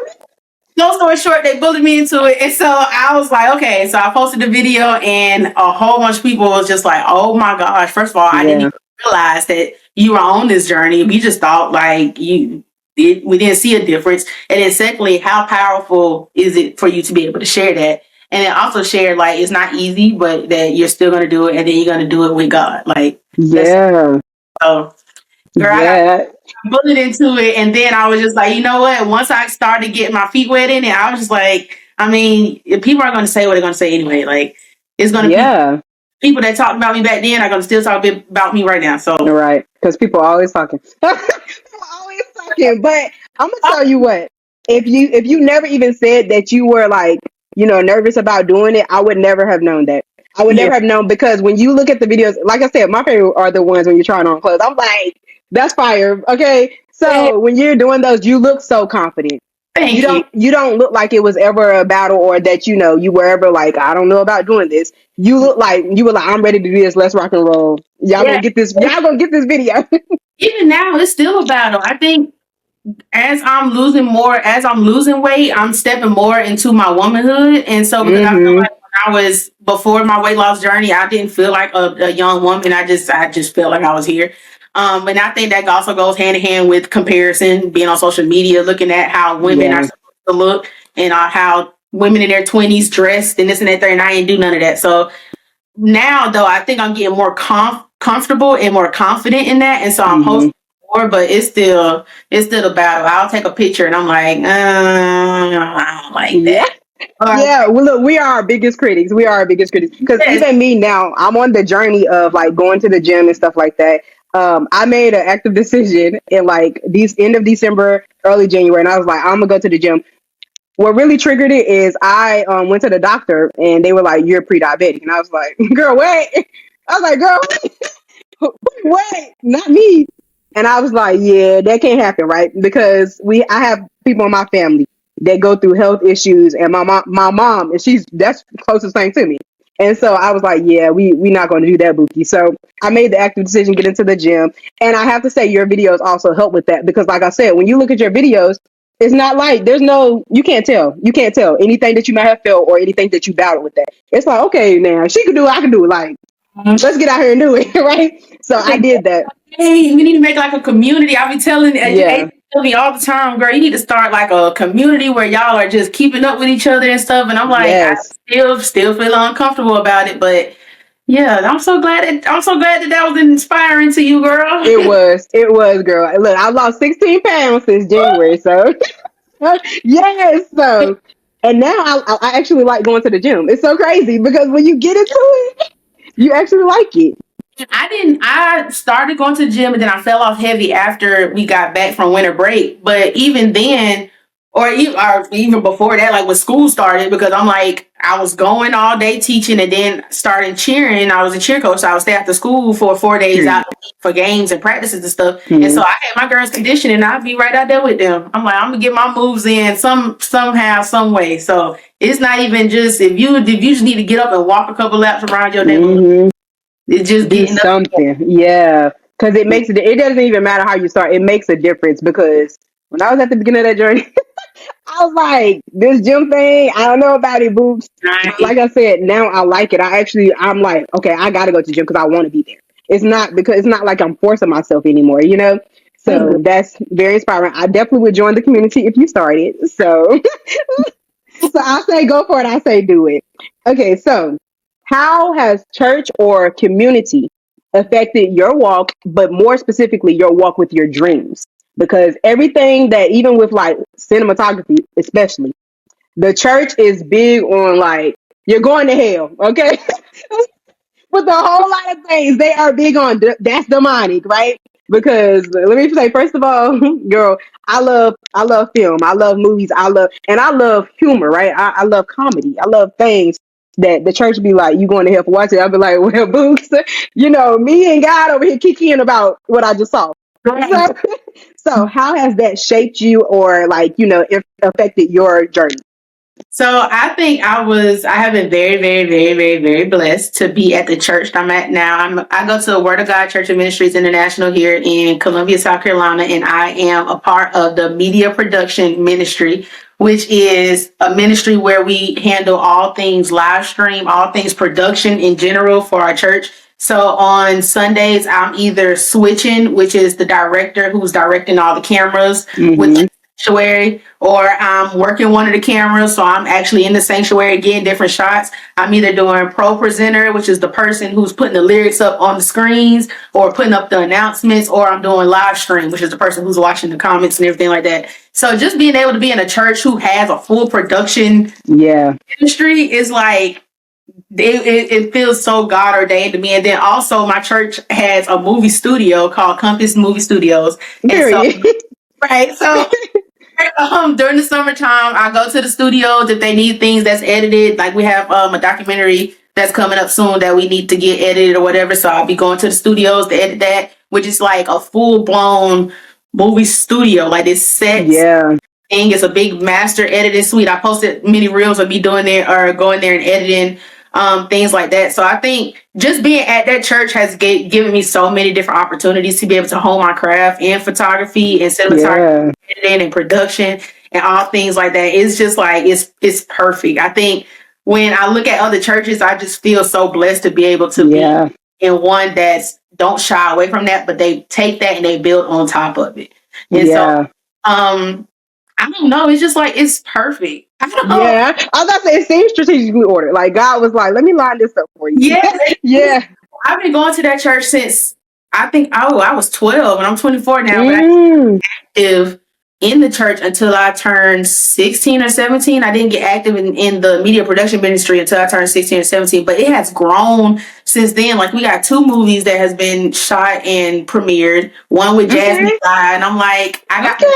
Long story short, they bullied me into it. And so I was like, okay. So I posted the video and a whole bunch of people was just like, oh my gosh. First of all, I didn't Yeah. even realize that you were on this journey. We just thought like we didn't see a difference. And then secondly, how powerful is it for you to be able to share that? And then also share like it's not easy, but that you're still gonna do it and then you're gonna do it with God. Like that's Yeah. so girl, I got Yeah. bullied into it, and then I was just like, you know what? Once I started getting my feet wet in it, I was just like, I mean, if people are going to say what they're going to say anyway. Like, it's going to be Yeah. people that talked about me back then are going to still talk about me right now. So, Right. Because people are always talking. People are always talking. But I'm gonna tell you what. If you never even said that you were like, nervous about doing it, I would never have known that. I would yeah, never have known because when you look at the videos, like I said, my favorite are the ones when you're trying on clothes. I'm like, that's fire. Okay. yeah, So when you're doing those, you look so confident. Thank you. You don't look like it was ever a battle or that you were ever like, I don't know about doing this. You look like you were like, I'm ready to do this. Let's rock and roll. Y'all Yeah. gonna get this. Y'all gonna get this video. Even now, it's still a battle. I think as I'm losing weight, I'm stepping more into my womanhood. And so because I feel like when I was before my weight loss journey, I didn't feel like a young woman. I just felt like I was here. And I think that also goes hand in hand with comparison, being on social media, looking at how women are supposed to look and how women in their 20s dressed and this and that, and I ain't do none of that. So now, though, I think I'm getting more comfortable and more confident in that. And so I'm hosting more, but it's still a battle. I'll take a picture and I'm like, I don't like that. Yeah, well, look, we are our biggest critics. We are our biggest critics because even me now, I'm on the journey of like going to the gym and stuff like that. I made an active decision in like these end of December, early January, and I was like, I'm gonna go to the gym. What really triggered it is I went to the doctor and they were like, "You're pre-diabetic," and I was like, "Girl, wait!" I was like, "Girl, wait, not me." And I was like, "Yeah, that can't happen, right?" Because I have people in my family that go through health issues, and my mom, and that's the closest thing to me. And so I was like, "Yeah, we not going to do that, Bookie." So I made the active decision, get into the gym, and I have to say, your videos also help with that because, like I said, when you look at your videos, it's not like you can't tell anything that you might have felt or anything that you battled with that. It's like, okay, now she can do it, I can do it. Like, let's get out here and do it, right? So I did that. Hey, we need to make like a community. I'll be telling tell me all the time, girl, you need to start like a community where y'all are just keeping up with each other and stuff. And I'm like, I still feel uncomfortable about it, but yeah, I'm so glad that was inspiring to you, girl. It was, girl. Look, I lost 16 pounds since January, so yes, so and now I actually like going to the gym. It's so crazy because when you get into it, you actually like it. I started going to the gym and then I fell off heavy after we got back from winter break. But even then, or even before that, like when school started, because I'm like, I was going all day teaching and then starting cheering. I was a cheer coach, so I would stay after school for 4 days out for games and practices and stuff. And so I had my girls conditioning and I'd be right out there with them. I'm like, I'm gonna get my moves in somehow, some way. So it's not even just if you just need to get up and walk a couple laps around your neighborhood. It's just do something, yeah. Because it makes it doesn't even matter how you start. It makes a difference because when I was at the beginning of that journey, I was like, this gym thing, I don't know about it, boobs. Like I said, now I like it. I'm like, okay, I got to go to the gym because I want to be there. It's not like I'm forcing myself anymore, you know? So that's very inspiring. I definitely would join the community if you started. So, so I say go for it. I say do it. Okay, so how has church or community affected your walk, but more specifically, your walk with your dreams? Because everything that, even with like cinematography, especially, the church is big on like, you're going to hell, okay? With a whole lot of things, they are big on that's demonic, right? Because let me say, first of all, girl, I love film, I love movies, I love humor, right? I love comedy, I love things that the church be like, you going to hell for watching? I'll be like, well, books, me and God over here kicking about what I just saw. So how has that shaped you or like, affected your journey? So I think I have been very, very, very, very, very blessed to be at the church I'm at now. I go to the Word of God Church of Ministries International here in Columbia, South Carolina, and I am a part of the media production ministry, which is a ministry where we handle all things live stream, all things production in general for our church. So on Sundays, I'm either switching, which is the director who's directing all the cameras with the sanctuary, or I'm working one of the cameras, so I'm actually in the sanctuary getting different shots. I'm either doing pro presenter, which is the person who's putting the lyrics up on the screens or putting up the announcements, or I'm doing live stream, which is the person who's watching the comments and everything like that. So just being able to be in a church who has a full production industry is like, it feels so God ordained to me. And then also my church has a movie studio called Compass Movie Studios. Right. So during the summertime, I go to the studios if they need things that's edited. Like we have a documentary that's coming up soon that we need to get edited or whatever. So I'll be going to the studios to edit that, which is like a full blown movie studio. Like it's sets. thing. It's a big master editing suite. I posted many reels of me doing it or going there and editing things like that. So I think just being at that church has given me so many different opportunities to be able to hone my craft in photography and cinematography, editing and production and all things like that. It's just like it's perfect. I think when I look at other churches, I just feel so blessed to be able to be in one that's don't shy away from that, but they take that and they build on top of it. And so I don't know. It's just like it's perfect. I don't know. Yeah, I was about to say it seems strategically ordered. Like God was like, "Let me line this up for you." Yeah. I've been going to that church since I was 12 and I'm 24 now. But I was active in the church until I turned 16 or 17. I didn't get active in the media production ministry until I turned 16 or 17. But it has grown since then. Like we got 2 movies that has been shot and premiered. One with Jasmine Guy, and I'm like, I got to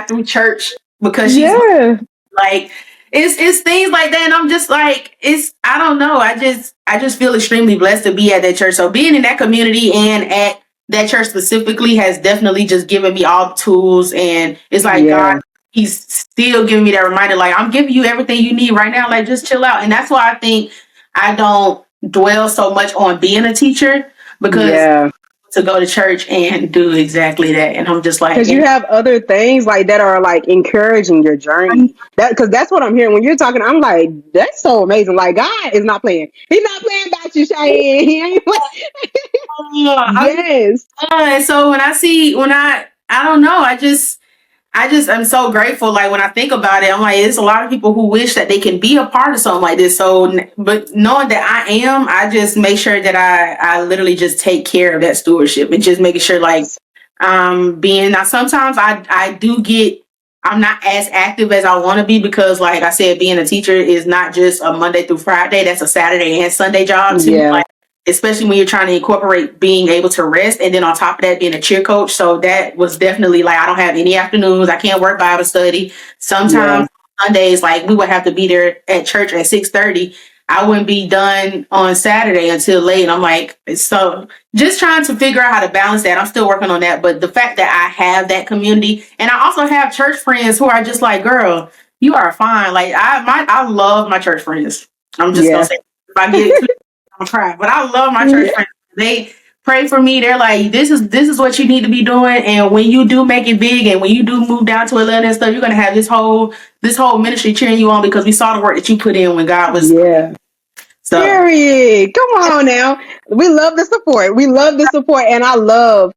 through church because she's like it's things like that, and I'm just like I don't know. I just feel extremely blessed to be at that church. So being in that community and at that church specifically has definitely just given me all the tools, and it's like God, He's still giving me that reminder. Like I'm giving you everything you need right now. Like just chill out, and that's why I think I don't dwell so much on being a teacher because. To go to church and do exactly that, and I'm just like, because you have other things like that are like encouraging your journey. Because that's what I'm hearing when you're talking. I'm like, that's so amazing. Like God is not playing. He's not playing about you, Chyane. He ain't playing. So when I don't know, I'm so grateful. Like when I think about it, I'm like, there's a lot of people who wish that they can be a part of something like this. So, but knowing that I am, I just make sure that I literally just take care of that stewardship and just making sure like, being now sometimes I do I'm not as active as I want to be because like I said, being a teacher is not just a Monday through Friday. That's a Saturday and Sunday job too. Like, especially when you're trying to incorporate being able to rest. And then on top of that, being a cheer coach. So that was definitely like, I don't have any afternoons. I can't work Bible study. Sometimes Sundays, like we would have to be there at church at 6:30. I wouldn't be done on Saturday until late. And I'm like, so just trying to figure out how to balance that. I'm still working on that. But the fact that I have that community, and I also have church friends who are just like, girl, you are fine. Like I love my church friends. I'm just gonna say, if I get too I'm crying, but I love my church friends. They pray for me. They're like, this is what you need to be doing. And when you do make it big, and when you do move down to Atlanta and stuff, you're gonna have this whole ministry cheering you on because we saw the work that you put in when God was. So. Period. Come on now. We love the support. And I love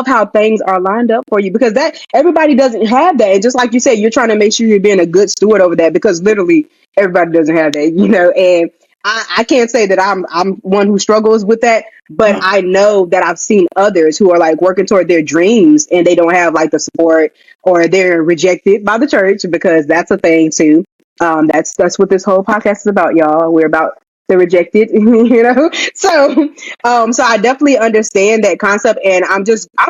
how things are lined up for you because that everybody doesn't have that. And just like you said, you're trying to make sure you're being a good steward over that because literally everybody doesn't have that, and I can't say that I'm one who struggles with that, but I know that I've seen others who are like working toward their dreams and they don't have like the support or they're rejected by the church because that's a thing too. That's what this whole podcast is about, y'all. We're about the rejected, So I definitely understand that concept, and I'm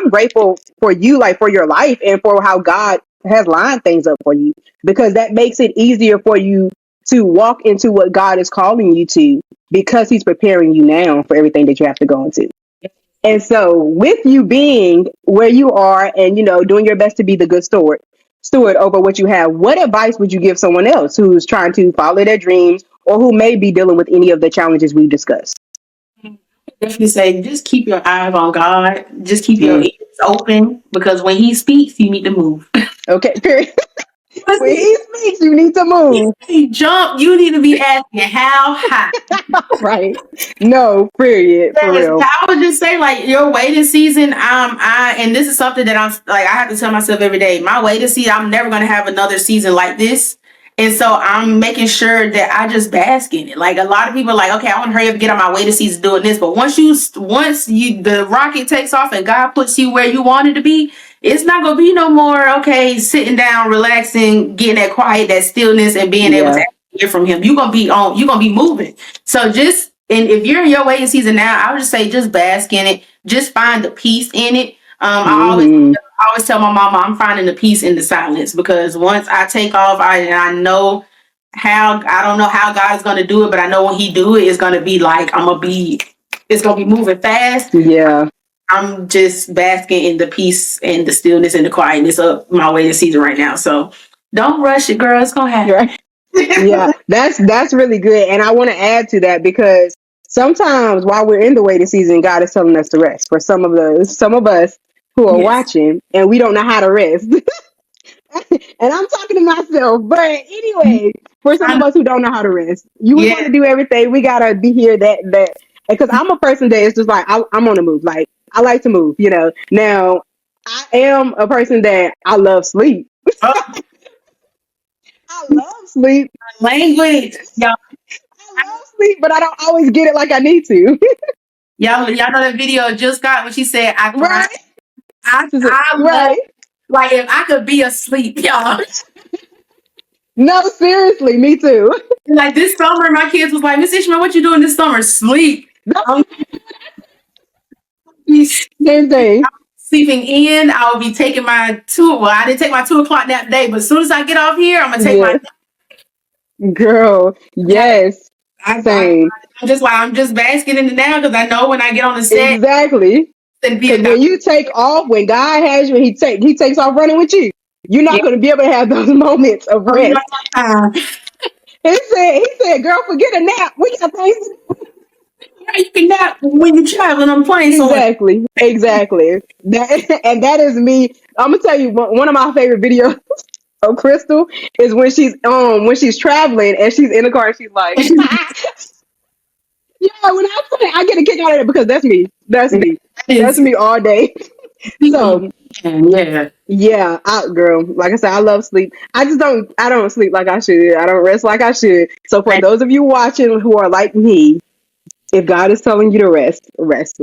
grateful for you, like for your life and for how God has lined things up for you because that makes it easier for you to walk into what God is calling you to because He's preparing you now for everything that you have to go into. And so, with you being where you are and doing your best to be the good steward over what you have, what advice would you give someone else who's trying to follow their dreams or who may be dealing with any of the challenges we've discussed? Definitely say, just keep your eyes on God. Just keep your ears open because when He speaks, you need to move. Okay, period. When He speaks, you need to move. He jump, you need to be asking how high. Right. No, period. For real. I would just say, like, your waiting season, and this is something that I'm like, I have to tell myself every day, my waiting season, I'm never gonna have another season like this. And so I'm making sure that I just bask in it. Like a lot of people are like, okay, I want to hurry up and get on my waiting season doing this. But once the rocket takes off and God puts you where you wanted to be, it's not going to be no more, okay, sitting down, relaxing, getting that quiet, that stillness, and being able to hear from Him. You're going to be moving. So and if you're in your waiting season now, I would just say, just bask in it. Just find the peace in it. I always tell my mama, I'm finding the peace in the silence because once I take off, I don't know how God's going to do it, but I know when He do it, it's going to be like, it's going to be moving fast. Yeah. I'm just basking in the peace and the stillness and the quietness of my waiting season right now. So don't rush it, girl. It's gonna happen. Right. Yeah, that's really good. And I want to add to that because sometimes while we're in the waiting season, God is telling us to rest. For some of us who are Yes. watching and we don't know how to rest. And I'm talking to myself. But anyway, for some I of know. us who don't know how to rest, we Yeah. want to do everything. We gotta be here that because I'm a person that is just like I'm on the move. Like I like to move, you know. Now I am a person that I love sleep. Oh, I love sleep. language. I love sleep, but I don't always get it like I need to. Y'all know that video of Jill Scott when she said, I thrive. Right? I love, Right. like, if I could be asleep, y'all. No, seriously, me too. Like, this summer, my kids was like, Miss Ishmael, what you doing this summer? Sleep. I'm be Same thing. sleeping in. I'll be taking my I didn't take my 2 o'clock nap today, but as soon as I get off here, I'm going to take my Yeah. Girl. nap. Yes. I, Same. I'm just basking in it now because I know when I get on the set Exactly. and be Because a when doctor. you take off, when God has you, and he takes off running with you. You're Yeah. not going to be able to have those moments of So, rest. He said, girl, forget a nap. We got things. yeah, you can nap when you're traveling on a plane. So, Exactly. Exactly. That and that is me. I'm gonna tell you one of my favorite videos of Crystal is when she's traveling and she's in the car and she's like, yeah, when I say I get a kick out of it because that's me. That's that me. That's is me all day. sleeping. So Yeah. yeah, girl, like I said, I love sleep. I don't sleep like I should. I don't rest like I should. So for those of you watching who are like me, if God is telling you to rest, rest.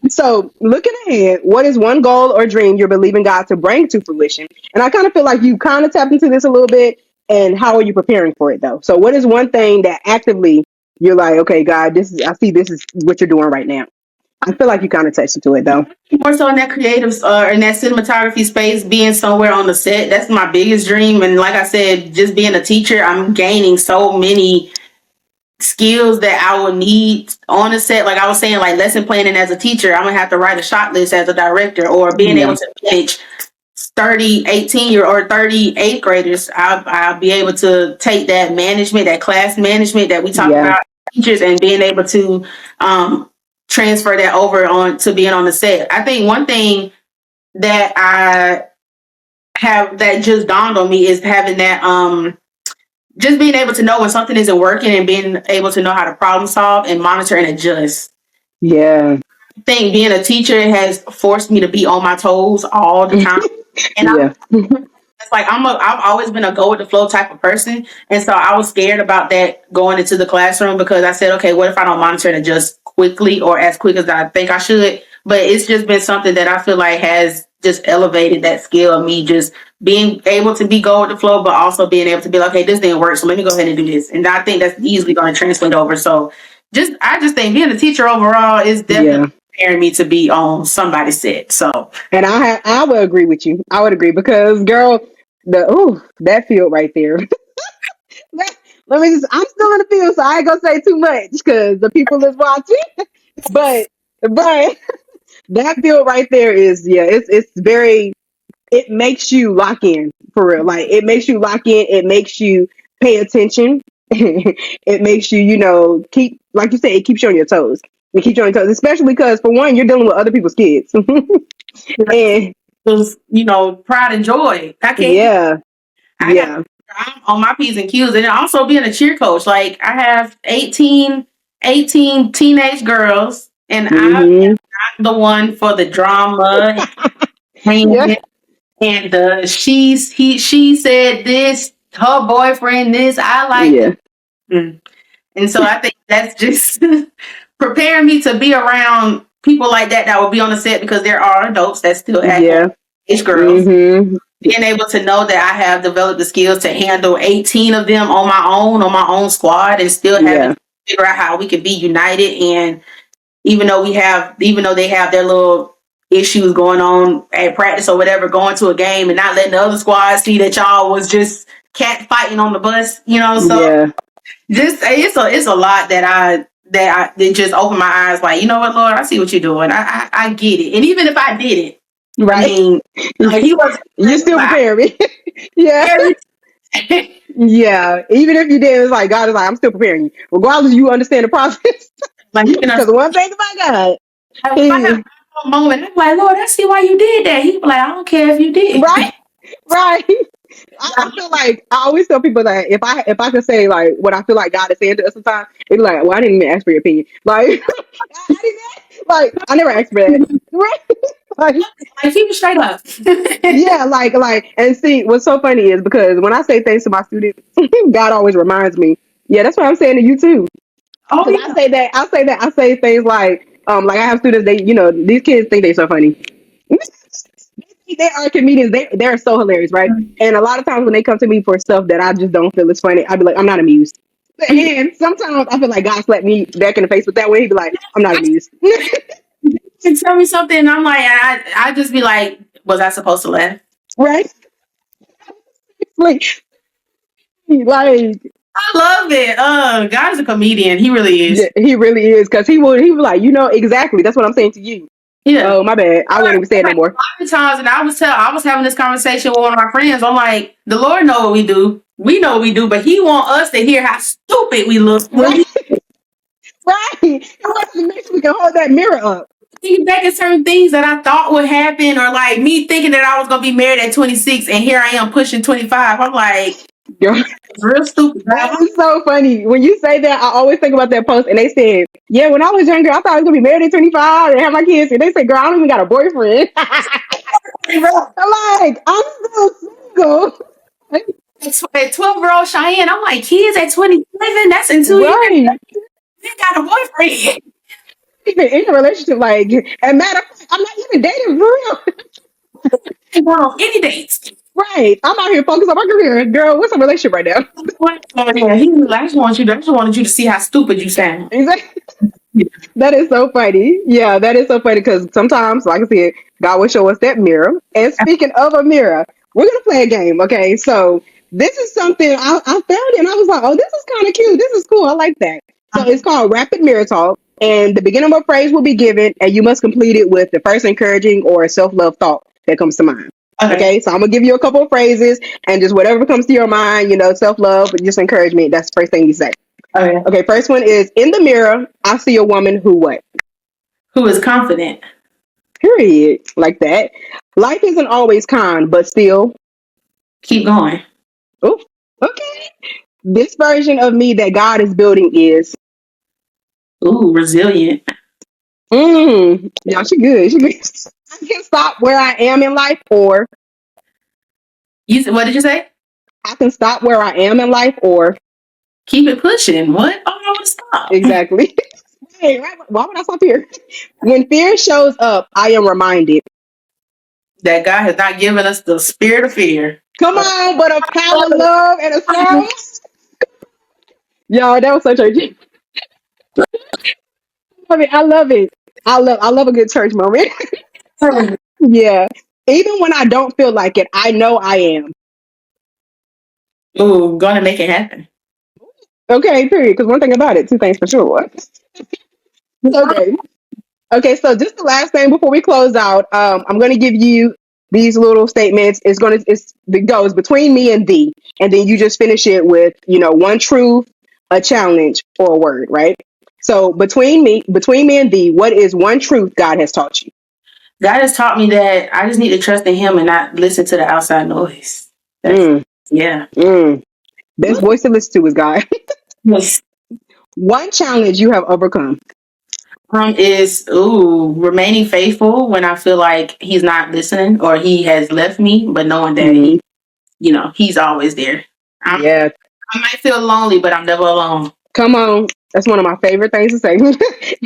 So, looking ahead, what is one goal or dream you're believing God to bring to fruition? And I kind of feel like you kind of tapped into this a little bit. And how are you preparing for it, though? So, what is one thing that actively you're like, okay, God, I see this is what you're doing right now? I feel like you kind of touched into it, though. More so in that creative in that cinematography space, being somewhere on the set, that's my biggest dream. And like I said, just being a teacher, I'm gaining so many skills that I will need on the set. Like I was saying, like lesson planning as a teacher, I'm gonna have to write a shot list as a director, or being Yeah. able to manage 30 18-year or 38th graders. I'll be able to take that management, that class management that we talk Yeah. about teachers, and being able to transfer that over on to being on the set. I think one thing that I have that just dawned on me is having that just being able to know when something isn't working and being able to know how to problem solve and monitor and adjust. Yeah. I think being a teacher has forced me to be on my toes all the time. And Yeah. it's like I've always been a go with the flow type of person. And so I was scared about that going into the classroom because I said, okay, what if I don't monitor and adjust quickly or as quick as I think I should? But it's just been something that I feel like has just elevated that skill of me just being able to be go with the flow, but also being able to be like, okay, this didn't work, so let me go ahead and do this. And I think that's easily going to translate over. So I just think being a teacher overall is definitely preparing me to be on somebody's set. So And I would agree with you. I would agree because, girl, that field right there. Let me I'm still in the field, so I ain't gonna say too much because the people is watching. But that field right there is, yeah, it's very, it makes you lock in for real. Like it makes you lock in. It makes you pay attention. It makes you, keep, like you said, it keeps you on your toes. It keeps you on your toes, especially because for one, you're dealing with other people's kids. And pride and joy. yeah, I got yeah, I'm on my P's and Q's, and also being a cheer coach. Like I have 18 teenage girls, and I'm hmm the one for the drama yeah, and the she said this, her boyfriend this, I like yeah, this. And so I think that's just preparing me to be around people like that will be on the set because there are adults that still act yeah. like teenage girls. hmm Being able to know that I have developed the skills to handle 18 of them on my own squad, and still having Yeah, to figure out how we can be united. And even though they have their little issues going on at practice or whatever, going to a game and not letting the other squad see that y'all was just cat fighting on the bus, so yeah, just it's a lot that just opened my eyes. Like, you know what, Lord, I see what you're doing. I get it. And even if I didn't, Right. I mean, like, he was. You still prepare me. Yeah. Yeah. Even if you did, it's like God is like, I'm still preparing you. Regardless, you understand the process. Like, you can Because one thing about God, if I have a moment, I'm like, Lord, I see why you did that. He be like, I don't care if you did. right, right. I feel like I always tell people that if I could say like what I feel like God is saying to us sometimes, they'd be like, well, I didn't even ask for your opinion. Like, I didn't, like I never asked for that. Right? Like, Keep it straight up. yeah, and see, what's so funny is because when I say things to my students, God always reminds me, yeah, that's what I'm saying to you too. Oh, Because yeah. I say things like I have students, these kids think they're so funny. They are comedians. They're so hilarious, right? And a lot of times when they come to me for stuff that I just don't feel is funny, I'd be like, I'm not amused. And sometimes I feel like God slapped me back in the face with that way. He'd be like, I'm not amused. You tell me something, and I'm like, I just be like, was I supposed to laugh? Right? Like I love it. God is a comedian. He really yeah, is. he really is because he was like, exactly. That's what I'm saying to you. Yeah. Oh, my bad. I won't even say it no Like, more. a lot of times, and I was having this conversation with one of my friends. I'm like, the Lord know what we do. We know what we do, but He want us to hear how stupid we look when Right? we Right. It wants to make sure we can hold that mirror up. think back at certain things that I thought would happen, or like me thinking that I was gonna be married at 26, and here I am pushing 25. I'm like, Girl, it's real stupid. that is so funny. When you say that, I always think about that post, and they said, yeah, when I was younger, I thought I was going to be married at 25 and have my kids. And they said, girl, I don't even got a boyfriend. I'm like, I'm still single. At 12-year-old Chyane, I'm like, kids at 27, that's in 2 years. Right. They got a boyfriend. Even in a relationship, like, and matter of fact, I'm not even dating for real. They go on any dates. Right. I'm out here focused on my career. Girl, what's a relationship right now? Yeah, I just wanted you to see how stupid you sound. Exactly. That is so funny. Yeah, that is so funny because sometimes, like I said, God will show us that mirror. And speaking of a mirror, we're gonna play a game. Okay, so this is something I found it and I was like, oh, this is kind of cute. This is cool. I like that. So it's called Rapid Mirror Talk, and the beginning of a phrase will be given, and you must complete it with the first encouraging or self love thought that comes to mind. Okay, so I'm gonna give you a couple of phrases, and just whatever comes to your mind, self love, just encouragement. That's the first thing you say. Okay. Okay, first one is in the mirror, I see a woman who what? Who is confident? Period. Like that. Life isn't always kind, but still. Keep going. Oh, okay. This version of me that God is building is. Ooh, resilient. Yeah, she good. She good. I can stop where I am in life, or What did you say? I can stop where I am in life, or Keep it pushing. What? Oh, I want to stop. exactly. Hey, why would I stop here? When fear shows up, I am reminded. That God has not given us the spirit of fear. Come on, but a power, love, and a sound. Y'all, that was so churchy. I love it. I love a good church moment. Yeah. Even when I don't feel like it, I know I am. Ooh, gonna make it happen. Okay, period. Because one thing about it, two things for sure. Okay. Okay, so just the last thing before we close out, I'm gonna give you these little statements. It goes between me and thee, and then you just finish it with one truth, a challenge, or a word, right? So between me and thee, what is one truth God has taught you? God has taught me that I just need to trust in Him and not listen to the outside noise. Yeah. Best voice to listen to is God. Yes. One challenge you have overcome. Is remaining faithful when I feel like He's not listening or He has left me, but knowing that He's always there. Yeah. I might feel lonely, but I'm never alone. Come on. That's one of my favorite things to say.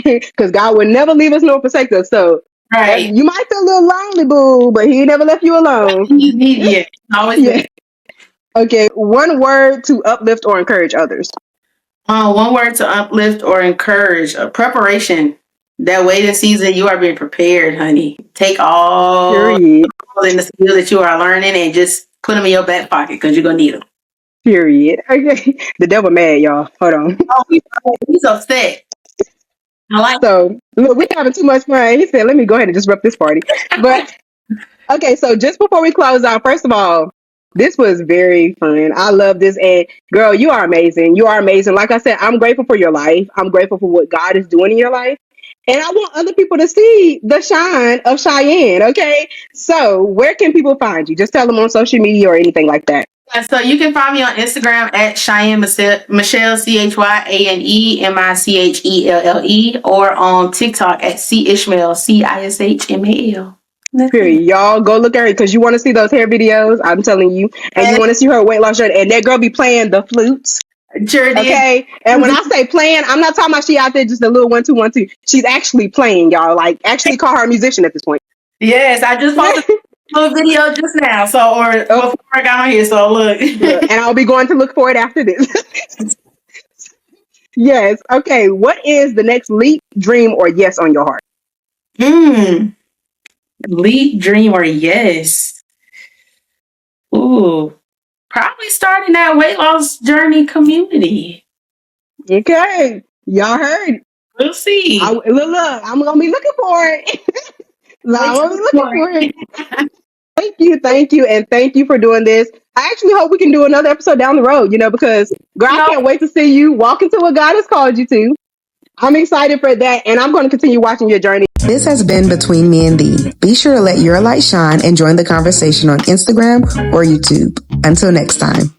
Because God would never leave us nor forsake us. So Right. you might feel a little lonely, boo, but He never left you alone. Yeah. Always Yeah. there. Okay. One word to uplift or encourage others. One word to uplift or encourage. Preparation. That waiting season, you are being prepared, honey. Take all Period. in the skill that you are learning and just put them in your back pocket because you're going to need them. Period. Okay. The devil mad, y'all. Hold on. Oh, he's upset. I like So look, we're having too much fun. He said, let me go ahead and disrupt this party. But okay, so just before we close out, first of all, this was very fun. I love this. And girl, you are amazing. You are amazing. Like I said, I'm grateful for your life. I'm grateful for what God is doing in your life. And I want other people to see the shine of Cheyenne. Okay. So where can people find you? Just tell them on social media or anything like that. So you can find me on Instagram at Chyane Michelle, ChyaneMichelle, or on TikTok at Ishmael, Cishmal. Period. Y'all go look at her because you want to see those hair videos. I'm telling you, and you want to see her weight loss journey. And that girl be playing the flutes. Sure did. Okay. And when I say playing, I'm not talking about she out there just a little 1 2 1 2. She's actually playing, y'all. Like actually call her a musician at this point. Yes, I just posted a little video just now. Before I got on here. So look. And I'll be going to look for it after this. Yes. Okay. What is the next leap, dream, or yes on your heart? Leap, dream, or yes? Ooh. Probably starting that weight loss journey community. Okay. Y'all heard. We'll see. Look, I'm going to be looking for it. I'm going to be looking for it. Thank you. And thank you for doing this. I actually hope we can do another episode down the road, because girl, I can't wait to see you walk into what God has called you to. I'm excited for that. And I'm going to continue watching your journey. This has been Between Me and Thee. Be sure to let your light shine and join the conversation on Instagram or YouTube. Until next time.